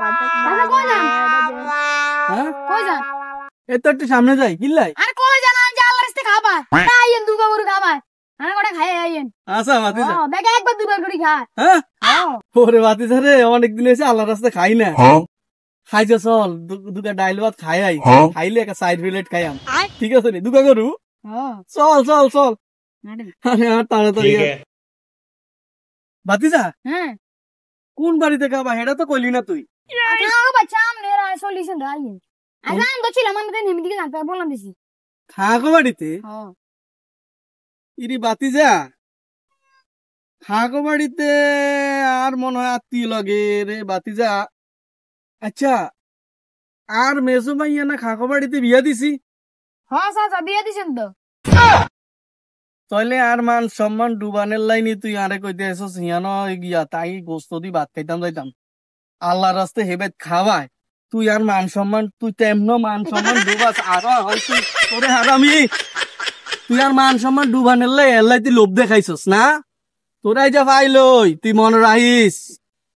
চাচা কই যান? হ্যাঁ কই যান? এই তো একটু সামনে যাই কিল্লাই আরে কই যান? আমি যে আল্লাহর রাস্তায় খাবার আইয়েন দুর্গা গরু খাবার আরে কটা খাই আইয়েন আচ্ছা ভাতিজা দেখে একবার দুবার করে খায় হ্যাঁ ওরে ভাতিজা রে অনেকদিন হয়েছে আল্লাহ রাস্তায় খাই না খাইছে চল দুটা ডাইল ভাত খাই আই খাইলে একটা সাইড প্লেট খাইয়াম ঠিক আছে রে দুকা গরু চল চল চল আরে আর তাড়াতাড়ি ভাতিজা হ্যাঁ কোন বাড়িতে খাবা এটা তো কইলি না তুই খাও বাচ্চা আমনে রাই সলিউশন রাইয়েন আচ্ছা আমি তো ছিলাম আমি তো নেমে দিকে জানতে বললাম দিছি খাগো বাড়িতে ইরি ভাতিজা খাগো বাড়িতে আর মনে হয় আত্মীয় লাগে রে ভাতিজা আচ্ছা আর মেজো ভাইয়া না খাগো বাড়িতে বিয়া দিছি হ্যাঁ চাচা বিয়ে দিছেন তো তাইলে আর মান সম্মান ডুবানের লাইনি তুই আরে কইতে এসেছিস হিয়ানো গিয়া তাই গোস্ত দি ভাত খাইতাম যাইতাম আল্লাহ রাস্তে হেবেত খাওয়ায় তুই আর মান সম্মান তুই তেমন মান সম্মান ডুবাস আর হয়তো তোরে হারামি তুই আর মান সম্মান ডুবানের লাই এল্লাই তুই লোভ দেখাইছস না তোরাই যা পাইলই তুই মনে রাখিস